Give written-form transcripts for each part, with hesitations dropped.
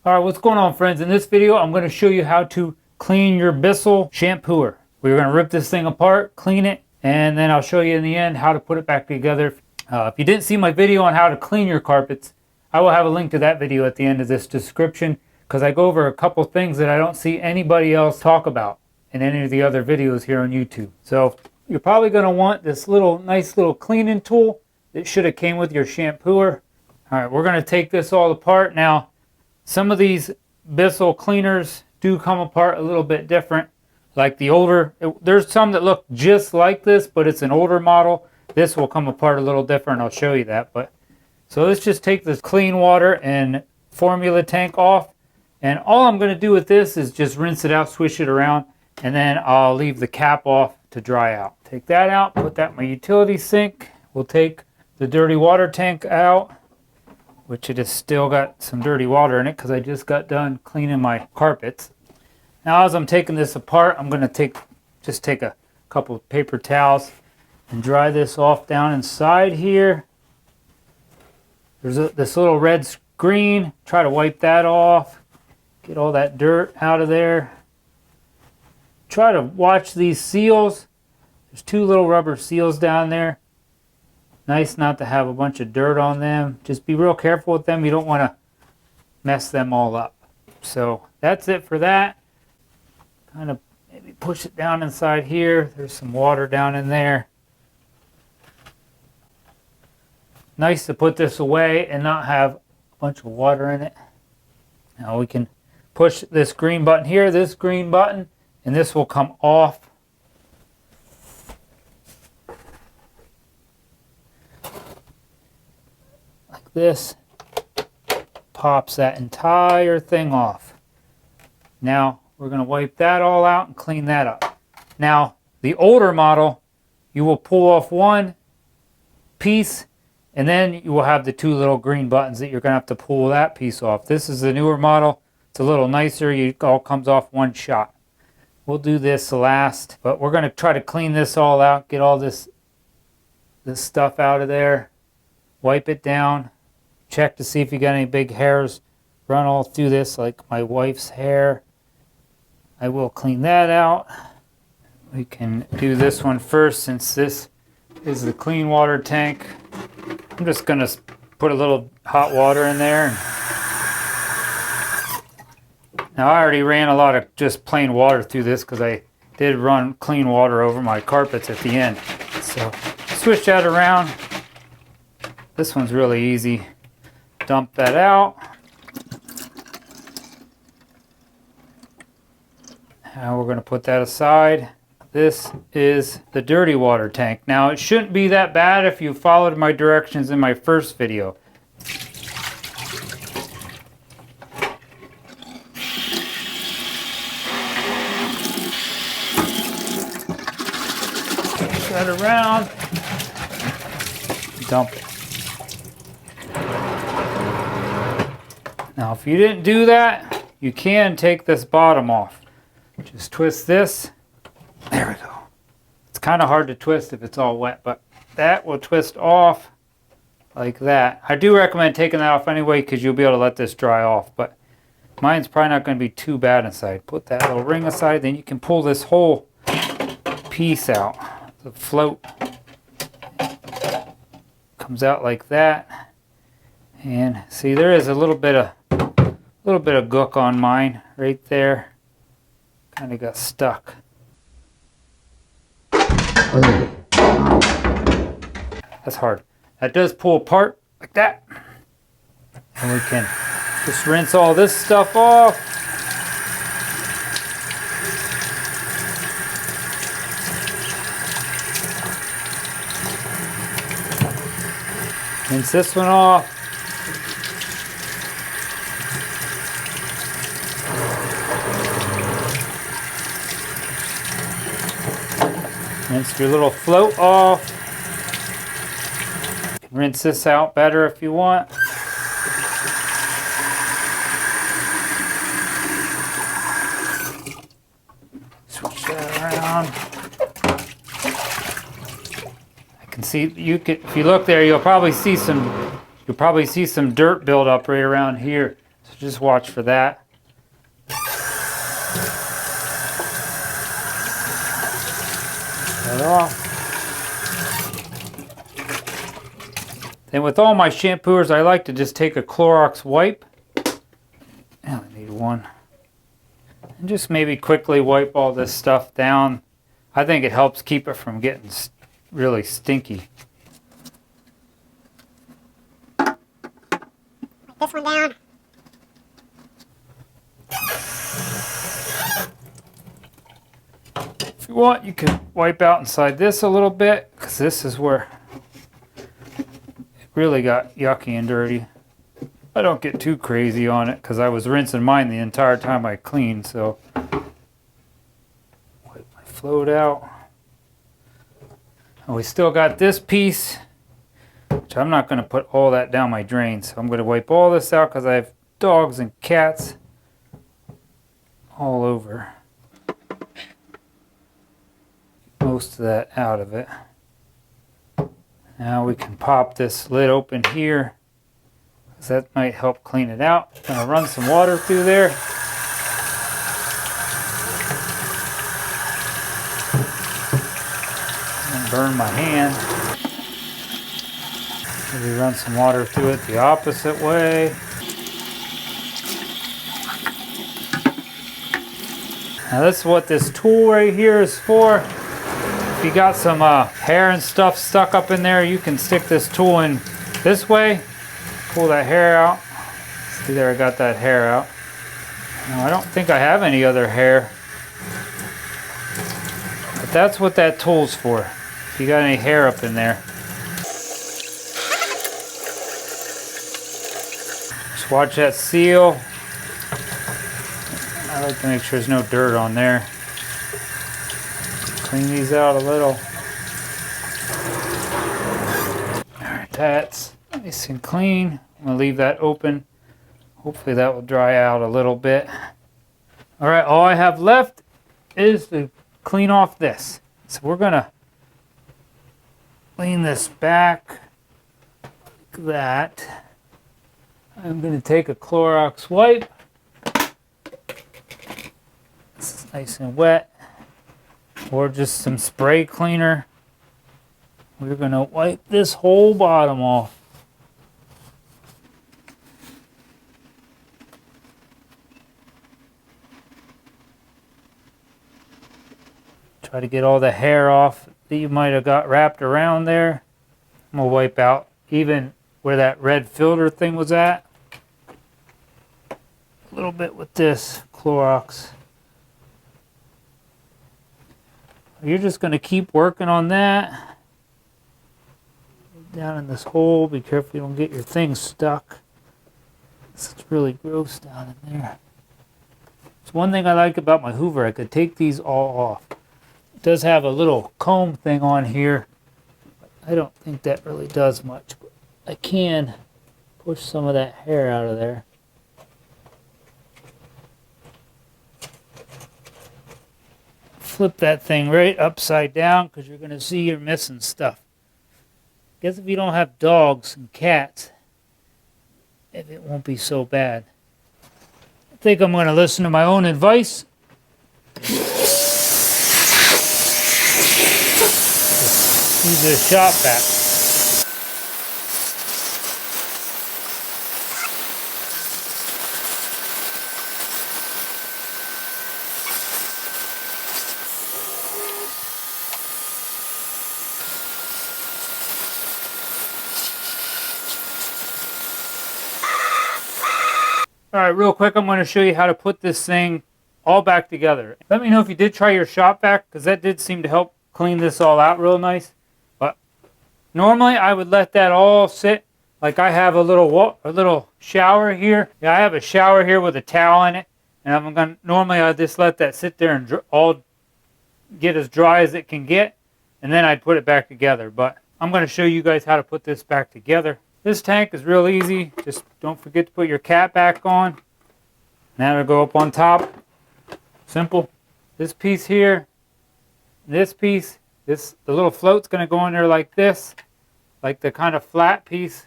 All right, what's going on, friends? In this video, I'm going to show you how to clean your Bissell shampooer. We're going to rip this thing apart, clean it, and then I'll show you in the end how to put it back together. If you didn't see my video on how to clean your carpets, I will have a link to that video at the end of this description, because I go over a couple things that I don't see anybody else talk about in any of the other videos here on YouTube. So you're probably going to want this nice little cleaning tool that should have came with your shampooer. All right, we're going to take this all apart. Now, some of these Bissell cleaners do come apart a little bit different. Like the older, there's some that look just like this, but it's an older model. This will come apart a little different. I'll show you that. But so let's just take this clean water and formula tank off. And all I'm going to do with this is just rinse it out, swish it around, and then I'll leave the cap off to dry out. Take that out, put that in my utility sink. We'll take the dirty water tank out, which it has still got some dirty water in it because I just got done cleaning my carpets. Now as I'm taking this apart, I'm going to just take a couple of paper towels and dry this off down inside here. There's this little red screen. Try to wipe that off. Get all that dirt out of there. Try to watch these seals. There's two little rubber seals down there. Nice not to have a bunch of dirt on them. Just be real careful with them. You don't want to mess them all up. So that's it for that. Kind of maybe push it down inside here. There's some water down in there. Nice to put this away and not have a bunch of water in it. Now we can push this green button here, this green button, and this will come off. Like this. Pops that entire thing off. Now we're going to wipe that all out and clean that up. Now the older model, you will pull off one piece and then you will have the two little green buttons that you're going to have to pull that piece off. This is the newer model. It's a little nicer. It all comes off one shot. We'll do this last, but we're going to try to clean this all out, get all this stuff out of there, wipe it down, check to see if you got any big hairs run all through this, like my wife's hair. I will clean that out. We can do this one first since this is the clean water tank. I'm just going to put a little hot water in there. Now I already ran a lot of just plain water through this because I did run clean water over my carpets at the end. So switch that around. This one's really easy. Dump that out. Now we're going to put that aside. This is the dirty water tank. Now it shouldn't be that bad if you followed my directions in my first video. Push that around. Dump it. Now if you didn't do that, you can take this bottom off. Just twist this. There we go. It's kind of hard to twist if it's all wet, but that will twist off like that. I do recommend taking that off anyway because you'll be able to let this dry off, but mine's probably not going to be too bad inside. Put that little ring aside, then you can pull this whole piece out. The float comes out like that. And see, there is a little bit of gook on mine right there. Kind of got stuck. That's hard. That does pull apart like that. And we can just rinse all this stuff off. Rinse this one off. Rinse your little float off. Rinse this out better if you want. Switch that around. I can see if you look there, you'll probably see some dirt build up right around here. So just watch for that. That off. Then with all my shampooers, I like to just take a Clorox wipe. I only need one. And just maybe quickly wipe all this stuff down. I think it helps keep it from getting really stinky. Wipe this one down. If you want, you can wipe out inside this a little bit, because this is where it really got yucky and dirty. I don't get too crazy on it because I was rinsing mine the entire time I cleaned, so wipe my float out. And we still got this piece, which I'm not going to put all that down my drain, so I'm going to wipe all this out because I have dogs and cats all over. Most of that out of it. Now we can pop this lid open here, because that might help clean it out. I'm going to run some water through there. And burn my hand. Maybe run some water through it the opposite way. Now this is what this tool right here is for. If you got some hair and stuff stuck up in there, you can stick this tool in this way, pull that hair out. See there, I got that hair out. Now, I don't think I have any other hair, but that's what that tool's for. If you got any hair up in there. Just watch that seal. I like to make sure there's no dirt on there. Clean these out a little. Alright, that's nice and clean. I'm going to leave that open. Hopefully that will dry out a little bit. Alright, all I have left is to clean off this. So we're going to lean this back like that. I'm going to take a Clorox wipe. This is nice and wet. Or just some spray cleaner. We're going to wipe this whole bottom off. Try to get all the hair off that you might have got wrapped around there. I'm going to wipe out even where that red filter thing was at. A little bit with this Clorox. You're just going to keep working on that. Down in this hole. Be careful you don't get your thing stuck. It's really gross down in there. It's one thing I like about my Hoover. I could take these all off. It does have a little comb thing on here. I don't think that really does much. But I can push some of that hair out of there. Flip that thing right upside down because you're going to see you're missing stuff. I guess if you don't have dogs and cats, if it won't be so bad. I think I'm going to listen to my own advice. Use a shop vac. Alright, real quick, I'm going to show you how to put this thing all back together. Let me know if you did try your shop vac, because that did seem to help clean this all out real nice. But normally I would let that all sit. Like I have a little shower here. Yeah, I have a shower here with a towel in it. And normally I just let that sit there and all get as dry as it can get. And then I'd put it back together. But I'm going to show you guys how to put this back together. This tank is real easy. Just don't forget to put your cap back on. Now it'll go up on top. Simple. This piece here, this piece, the little float's going to go in there like this. Like the kind of flat piece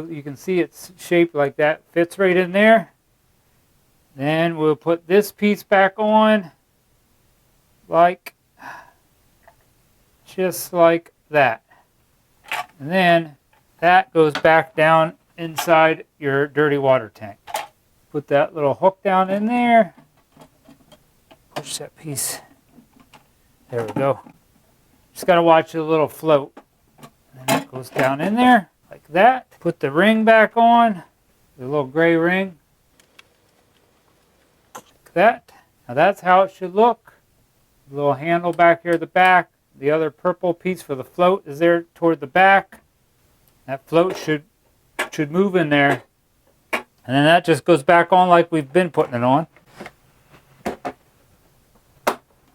You can see it's shaped like that. Fits right in there. Then we'll put this piece back on, just like that. And then that goes back down inside your dirty water tank. Put that little hook down in there. Push that piece. There we go. Just got to watch the little float. And that goes down in there like that. Put the ring back on, the little gray ring. Like that. Now that's how it should look. The little handle back here at the back. The other purple piece for the float is there toward the back. That float should move in there. And then that just goes back on like we've been putting it on.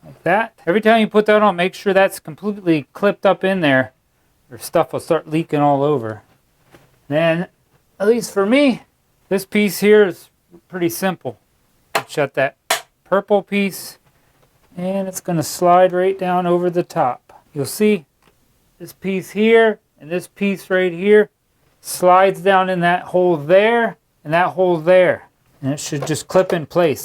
Like that. Every time you put that on, make sure that's completely clipped up in there, or stuff will start leaking all over. Then, at least for me, this piece here is pretty simple. Shut that purple piece, and it's going to slide right down over the top. You'll see this piece here and this piece right here slides down in that hole there and that hole there. And it should just clip in place,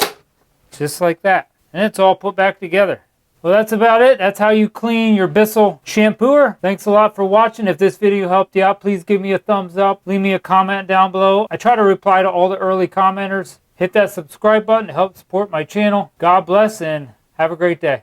just like that. And it's all put back together. Well, that's about it. That's how you clean your Bissell shampooer. Thanks a lot for watching. If this video helped you out, please give me a thumbs up. Leave me a comment down below. I try to reply to all the early commenters. Hit that subscribe button to help support my channel. God bless and have a great day.